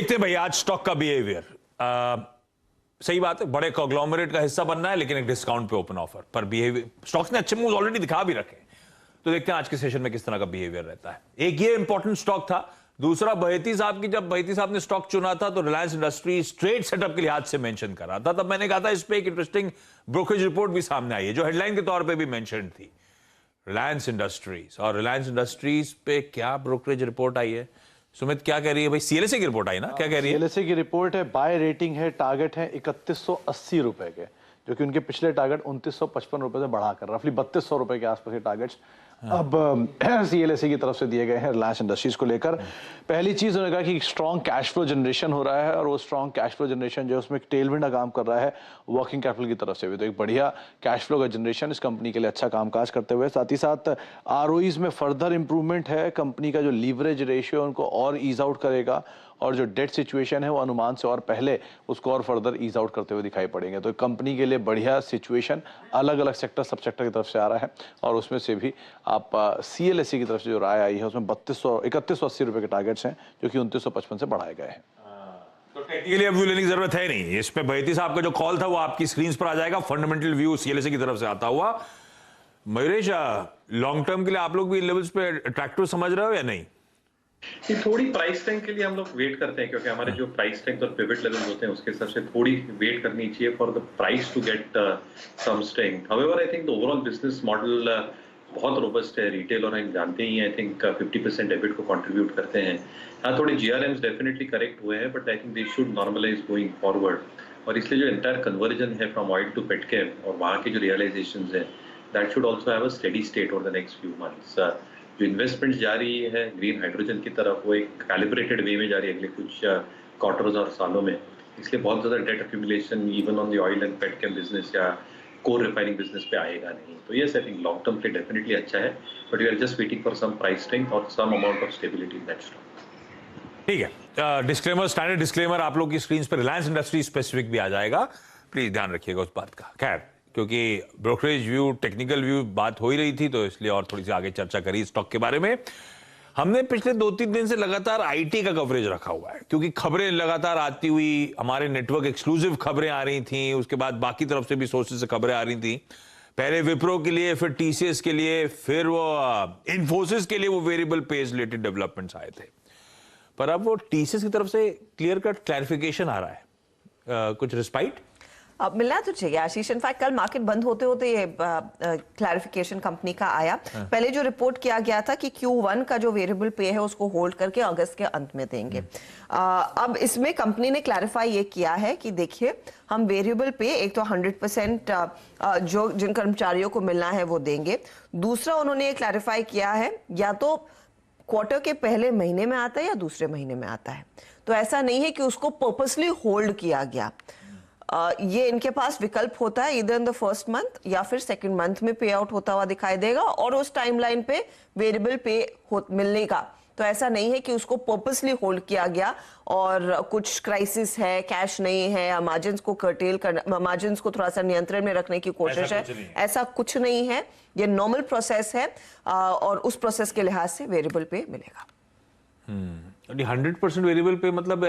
देखते हैं भाई आज स्टॉक का बिहेवियर। सही बात है, बड़े कॉन्ग्लोमरेट का हिस्सा बनना है, लेकिन एक डिस्काउंट पे ओपन ऑफर पर बिहेवियर, स्टॉक्स ने अच्छे मूव ऑलरेडी दिखा भी रखे। तो देखते हैं आज के सेशन में किस तरह का बिहेवियर रहता है। एक ये इंपॉर्टेंट स्टॉक था। दूसरा, बहेती साहब की, जब बहेती साहब ने स्टॉक चुना था तो रिलायंस इंडस्ट्रीज ट्रेड सेटअप के लिहाज से मेंशन करा था। तब मैंने कहा था इस पे एक इंटरेस्टिंग ब्रोकरेज रिपोर्ट भी सामने आई है जो हेडलाइन के तौर पे भी मेंशन थी, रिलायंस इंडस्ट्रीज। और रिलायंस इंडस्ट्रीज पे क्या ब्रोकरेज रिपोर्ट आई है? सुमित क्या कह रही है भाई? सीएलएसए की रिपोर्ट आई ना, क्या कह रही है? सीएलएसए की रिपोर्ट है, बाय रेटिंग है, टारगेट है 3180 रुपए के, जो कि उनके पिछले टारगेट 2955 रुपए से बढ़ाकर रफली 3200 रुपए के आसपास के टारगेट्स अब सीएलएसए की तरफ से दिए गए हैं रिलायंस इंडस्ट्रीज को लेकर। पहली चीज उन्होंने कहा कि स्ट्रॉन्ग कैश फ्लो जनरेशन हो रहा है, और वो स्ट्रॉन्ग कैश फ्लो जनरेशन जो है उसमें एक टेलविंड का काम कर रहा है वर्किंग कैपिटल की तरफ से भी। तो एक बढ़िया कैश फ्लो का जनरेशन इस कंपनी के लिए अच्छा कामकाज करते हुए, साथ ही साथ आरओईज में फर्दर इंप्रूवमेंट है। कंपनी का जो लीवरेज रेशियो उनको और ईज आउट करेगा, और जो डेट सिचुएशन है वो अनुमान से और पहले उसको और फर्दर ईज आउट करते हुए दिखाई पड़ेंगे। तो कंपनी के लिए बढ़िया सिचुएशन अलग अलग सेक्टर सब सेक्टर की तरफ से आ रहा है, और उसमें से भी आप सीएलएसए की तरफ से जो राय आई है उसमें 3180 रुपए के टारगेट्स हैं, जो कि 2955 से बढ़ाए गए हैं। तो टेक्निकली अब व्यू लेने की जरूरत है नहीं। इस पे बहेती साहब का जो कॉल था वो आपकी स्क्रीन पर आ जाएगा, फंडामेंटल व्यू सीएलएसए की तरफ से आता हुआ। मयूरेश, लॉन्ग टर्म के लिए आप लोग भी लेवल्स पे अट्रैक्टिव समझ रहे हो या नहीं? थोड़ी प्राइस स्ट्रेंथ के लिए हम लोग वेट करते हैं, क्योंकि हमारे जो प्राइस स्ट्रेंथ और पिवट लेवल होते हैं उसके हिसाब से थोड़ी वेट करनी चाहिए for the price to get some strength. However I think the overall business model बहुत रोबस्ट है। रिटेल और हम जानते ही हैं, आई थिंक 50% डेबिट को कंट्रीब्यूट करते हैं। हाँ, थोड़े जीआरएम्स डेफिनेटली करेक्ट हुए हैं, but I think they should normalise going forward. और इसलिए जो एंटायर कन्वर्जन है फ्रॉम ऑयल टू पेटकेम और वहाँ के जो रियलाइजेशंस हैं, that should also have a steady state over the next few months. जो इन्वेस्टमेंट जा रही है ग्रीन हाइड्रोजन की तरफ, वो एक कैलिब्रेटेड वे में जा रही है अगले कुछ क्वार्टर्स और सालों में। इसलिए बहुत ज़्यादा debt accumulation even on the oil and petchem business या कोर रिफाइनिंग बिजनेस पे आएगा नहीं। तो yes, I think long term पे डेफिनेटली अच्छा है, but we are just waiting for some price strength और some amount of stability in that stock. ठीक है, डिस्क्लेमर, स्टैंडर्ड डिस्क्लेमर आप लोग की स्क्रीन पर रिलायंस इंडस्ट्री स्पेसिफिक भी आ जाएगा, प्लीज ध्यान रखिएगा उस बात का। खैर, क्योंकि ब्रोकरेज व्यू, टेक्निकल व्यू बात हो ही रही थी, तो इसलिए और थोड़ी सी आगे चर्चा करी स्टॉक के बारे में। हमने पिछले 2-3 दिन से लगातार आईटी का कवरेज रखा हुआ है, क्योंकि खबरें लगातार आती हुई, हमारे नेटवर्क एक्सक्लूसिव खबरें आ रही थी, उसके बाद बाकी तरफ से भी सोर्सेज से खबरें आ रही थी। पहले विप्रो के लिए, फिर टीसीएस के लिए, फिर वो इन्फोसिस के लिए वो वेरिएबल पे रिलेटेड डेवलपमेंट्स आए थे। पर अब वो टीसीएस की तरफ से क्लियर कट क्लैरिफिकेशन आ रहा है। कुछ रिस्पाइट अब मिलना तो चाहिए आशीष। इनफैक्ट कल मार्केट बंद होते होते ये क्लैरिफिकेशन कंपनी का आया। पहले जो रिपोर्ट किया गया था कि Q1 का जो वेरिएबल पे है उसको होल्ड करके अगस्त के अंत में देंगे। अब इसमें कंपनी ने क्लैरिफाई ये किया है कि देखिए, हम वेरिएबल पे एक तो 100% जो जिन कर्मचारियों को मिलना है वो देंगे। दूसरा, उन्होंने ये क्लैरिफाई किया है या तो क्वार्टर के पहले महीने में आता है या दूसरे महीने में आता है। तो ऐसा नहीं है कि उसको पर्पसली होल्ड किया गया। ये इनके पास विकल्प होता है, इधर इन द फर्स्ट मंथ या फिर सेकंड मंथ में पे आउट होता हुआ दिखाई देगा, और उस टाइमलाइन पे वेरिएबल पे मिलने का। तो ऐसा नहीं है कि उसको पर्पसली होल्ड किया गया और कुछ क्राइसिस है, कैश नहीं है, मार्जिन्स को कर्टेल करना, मार्जिन्स को थोड़ा सा नियंत्रण में रखने की कोशिश है। ऐसा कुछ नहीं है, ये नॉर्मल प्रोसेस है, और उस प्रोसेस के लिहाज से वेरिएबल पे मिलेगा। 100% वेरिएबल पे मतलब